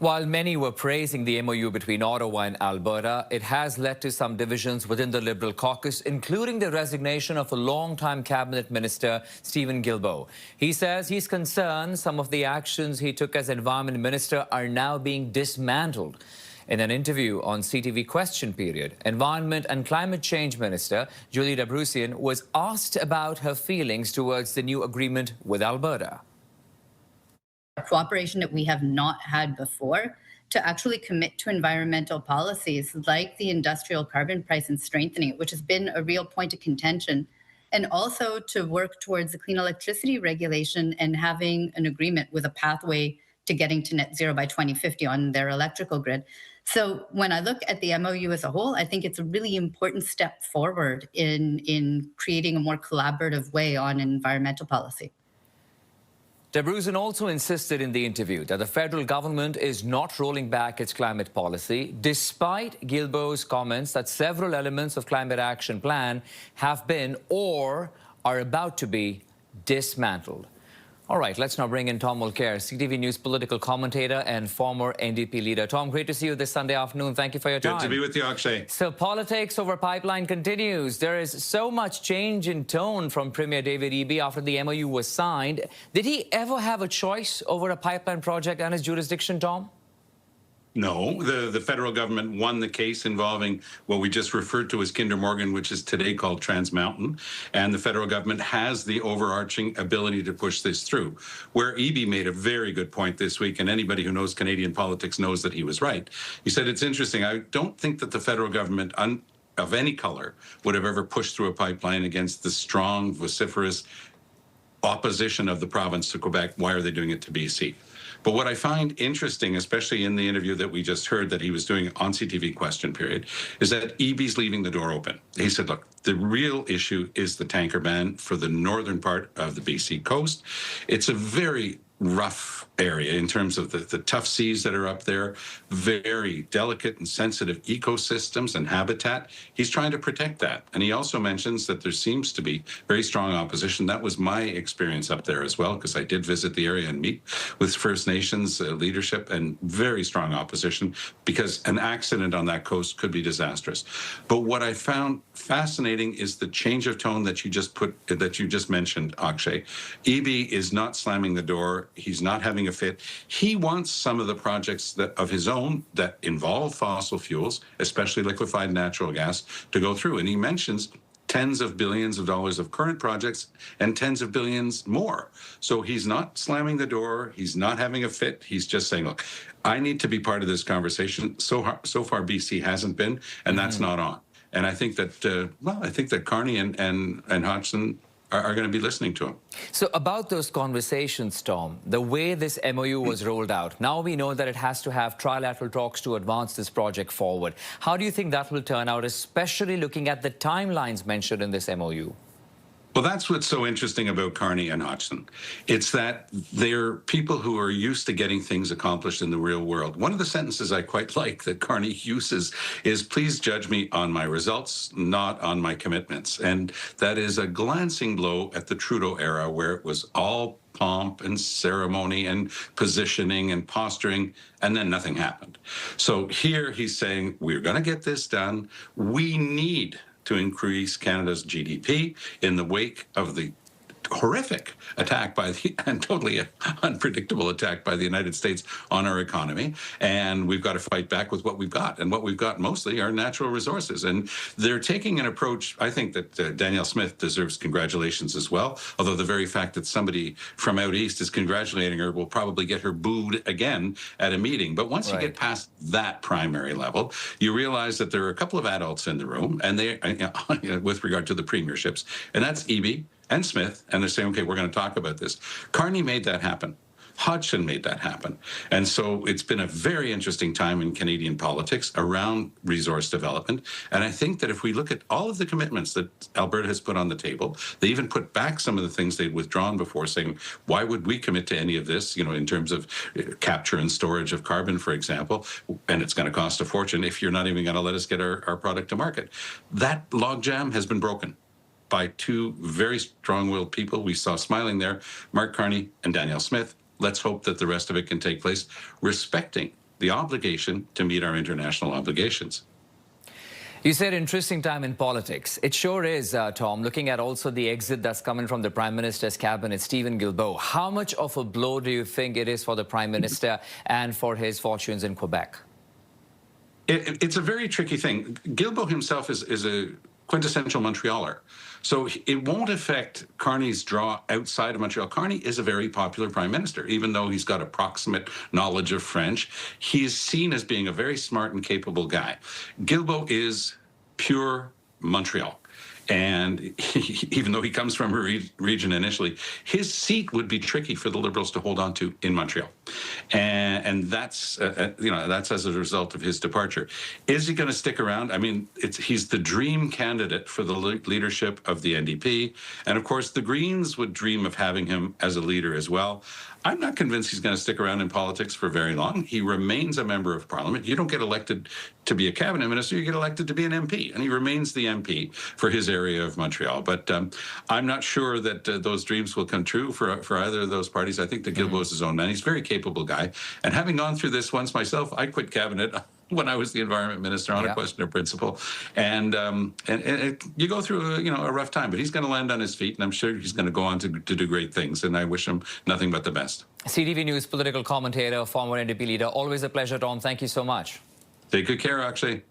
While many were praising the MOU between Ottawa and Alberta, it has led to some divisions within the Liberal caucus, including the resignation of a long-time cabinet minister, Stephen Guilbeault. He says he's concerned some of the actions he took as environment minister are now being dismantled. In an interview on CTV Question Period, Environment and Climate Change Minister Julie Dabrusian was asked about her feelings towards the new agreement with Alberta. Cooperation that we have not had before to actually commit to environmental policies like the industrial carbon price and strengthening it, which has been a real point of contention, and also to work towards the clean electricity regulation and having an agreement with a pathway to getting to net zero by 2050 on their electrical grid. So when I look at the MOU as a whole, I think it's a really important step forward in creating a more collaborative way on environmental policy. Dabrusian also insisted in the interview that the federal government is not rolling back its climate policy, despite Guilbeault's comments that several elements of climate action plan have been or are about to be dismantled. All right, let's now bring in Tom Mulcair, CTV News political commentator and former NDP leader. Tom, great to see you this Sunday afternoon. Thank you for your time. Good to be with you, Akshay. So politics over pipeline continues. There is so much change in tone from Premier David Eby after the MOU was signed. Did he ever have a choice over a pipeline project and his jurisdiction, Tom? No, the federal government won the case involving what we just referred to as Kinder Morgan, which is today called Trans Mountain. And the federal government has the overarching ability to push this through. Where Eby made a very good point this week, and anybody who knows Canadian politics knows that he was right. He said, it's interesting, I don't think that the federal government of any color would have ever pushed through a pipeline against the strong, vociferous opposition of the province to Quebec. Why are they doing it to BC? But what I find interesting, especially in the interview that we just heard that he was doing on CTV Question Period, is that Eby's leaving the door open. He said, look, the real issue is the tanker ban for the northern part of the BC coast. It's a very rough area in terms of the tough seas that are up there, very delicate and sensitive ecosystems and habitat. He's trying to protect that. And he also mentions that there seems to be very strong opposition. That was my experience up there as well, because I did visit the area and meet with First Nations leadership, and very strong opposition because an accident on that coast could be disastrous. But what I found fascinating is the change of tone that you just mentioned, Akshay. Eby is not slamming the door. He's not having a fit. He wants some of the projects of his own that involve fossil fuels, especially liquefied natural gas, to go through. And he mentions tens of billions of dollars of current projects and tens of billions more. So he's not slamming the door. He's not having a fit. He's just saying, look, I need to be part of this conversation. So far, BC hasn't been, and that's not on. And I think that, I think that Carney and Hodgson are going to be listening to him. So about those conversations, Tom, the way this MOU was rolled out, now we know that it has to have trilateral talks to advance this project forward. How do you think that will turn out, especially looking at the timelines mentioned in this MOU? Well, that's what's so interesting about Carney and Hodgson. It's that they're people who are used to getting things accomplished in the real world. One of the sentences I quite like that Carney uses is, please judge me on my results, not on my commitments. And that is a glancing blow at the Trudeau era, where it was all pomp and ceremony and positioning and posturing, and then nothing happened. So here he's saying, we're going to get this done. We need to increase Canada's GDP in the wake of the horrific attack and totally unpredictable attack by the United States on our economy. And we've got to fight back with what we've got. And what we've got mostly are natural resources. And they're taking an approach, I think that Danielle Smith deserves congratulations as well. Although the very fact that somebody from out east is congratulating her will probably get her booed again at a meeting. But once you get past that primary level, you realize that there are a couple of adults in the room, and they, with regard to the premierships, and that's Eby and Smith, and they're saying, okay, we're going to talk about this. Carney made that happen. Hodgson made that happen. And so it's been a very interesting time in Canadian politics around resource development. And I think that if we look at all of the commitments that Alberta has put on the table, they even put back some of the things they'd withdrawn before, saying, why would we commit to any of this, in terms of capture and storage of carbon, for example, and it's going to cost a fortune if you're not even going to let us get our product to market. That logjam has been broken by two very strong-willed people we saw smiling there, Mark Carney and Danielle Smith. Let's hope that the rest of it can take place respecting the obligation to meet our international obligations. You said interesting time in politics. It sure is, Tom, looking at also the exit that's coming from the Prime Minister's cabinet, Stephen Guilbeault. How much of a blow do you think it is for the Prime Minister and for his fortunes in Quebec? It's a very tricky thing. Guilbeault himself is a quintessential Montrealer. So it won't affect Carney's draw outside of Montreal. Carney is a very popular prime minister, even though he's got approximate knowledge of French. He is seen as being a very smart and capable guy. Guilbeault is pure Montreal. And even though he comes from a region initially, his seat would be tricky for the Liberals to hold on to in Montreal. And that's, that's as a result of his departure. Is he going to stick around? I mean, he's the dream candidate for the leadership of the NDP. And of course, the Greens would dream of having him as a leader as well. I'm not convinced he's going to stick around in politics for very long. He remains a member of parliament. You don't get elected to be a cabinet minister, you get elected to be an MP. And he remains the MP for his area of Montreal. But I'm not sure that those dreams will come true for either of those parties. I think that Guilbeault is his own man. He's a very capable guy. And having gone through this once myself, I quit cabinet when I was the environment minister on a question of principle. And you go through a rough time, but he's going to land on his feet, and I'm sure he's going to go on to do great things. And I wish him nothing but the best. CTV News political commentator, former NDP leader. Always a pleasure, Tom. Thank you so much. Take good care, Akshay.